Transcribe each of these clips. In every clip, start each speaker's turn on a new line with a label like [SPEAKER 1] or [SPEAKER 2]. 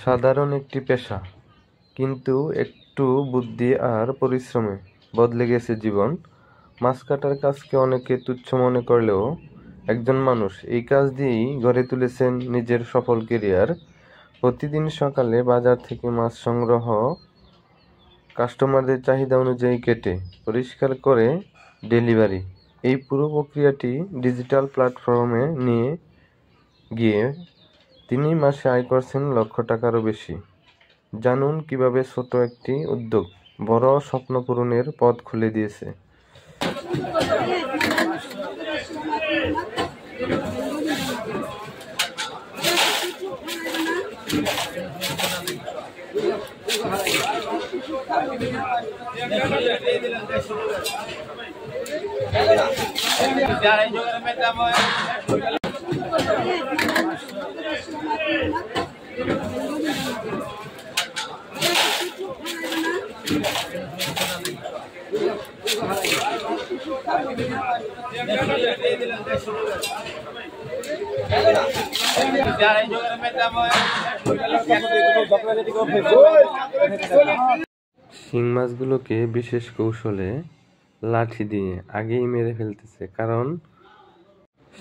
[SPEAKER 1] সাধারণ একটি পেশা, কিন্তু একটু বুদ্ধি আর পরিশ্রমে বদলে গেছে জীবন। মাছ কাটার কাজকে অনেকে তুচ্ছ মনে করলেও একজন মানুষ এই কাজ দিয়েই গড়ে তুলেছেন নিজের সফল ক্যারিয়ার। প্রতিদিন সকালে বাজার থেকে মাছ সংগ্রহ, কাস্টমারদের চাহিদা অনুযায়ী কেটে পরিষ্কার করে ডেলিভারি, এই পুরো প্রক্রিয়াটি ডিজিটাল প্ল্যাটফর্মে নিয়ে গিয়ে তিনি মাসে আয় করছেন লক্ষ টাকারও বেশি। জানুন কিভাবে ছোট একটি উদ্যোগ বড় স্বপ্ন পূরণের পথ খুলে দিয়েছে। শিং মাছগুলোকে বিশেষ কৌশলে লাঠি দিয়ে আগেই মেরে ফেলতেছে, কারণ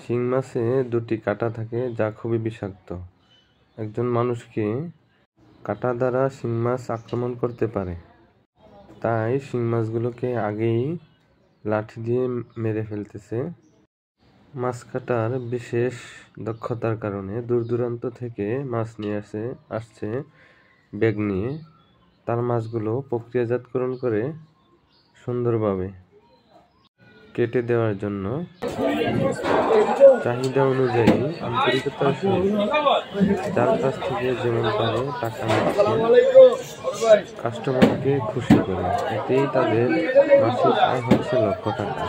[SPEAKER 1] শিং মাছে দুটি কাঁটা থাকে যা খুবই বিষাক্ত। একজন মানুষকে কাঁটা দ্বারা শিং মাছ আক্রমণ করতে পারে, তাই শিং মাছগুলোকে আগেই লাঠি দিয়ে মেরে ফেলতেছে। মাছ কাটার বিশেষ দক্ষতার কারণে দূর দূরান্ত থেকে মাছ নিয়ে আসছে ব্যাগ নিয়ে। তার মাছগুলো প্রক্রিয়াজাতকরণ করে সুন্দরভাবে কেটে দেওয়ার জন্য চাহিদা অনুযায়ী আন্তরিকতার সঙ্গে যার কাছ থেকে যেমন পারে টাকা নিচ্ছে, কাস্টমারকে খুশি করে। এতেই তাদের মাসিক আয় হচ্ছে লক্ষ টাকা।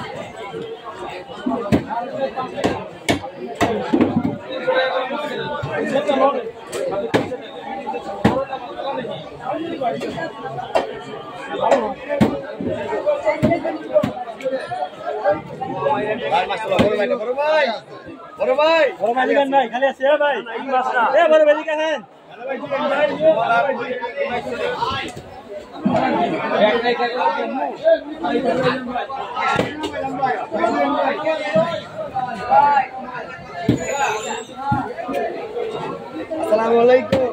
[SPEAKER 2] আসসালামু আলাইকুম।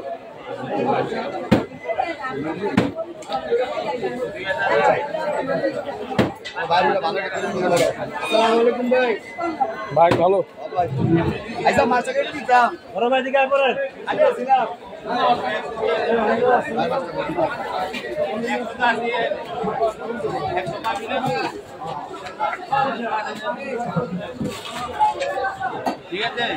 [SPEAKER 2] ভাই ভালো আইসা মাছ কেটে দিতাম। বড় ভাই দিকে পড়েন। আমি আসিলাম। ঠিক আছে।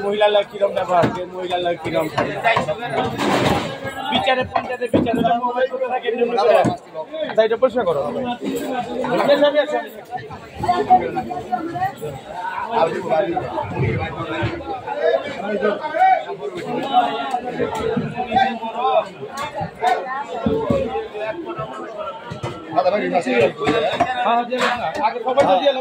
[SPEAKER 2] মহিলা কিরম ব্যাপার, মহিলা কিরম বিচারে পঞ্চায়েতে বিচারে এটা পরিষ্কার করো। আগে খবর দিয়ে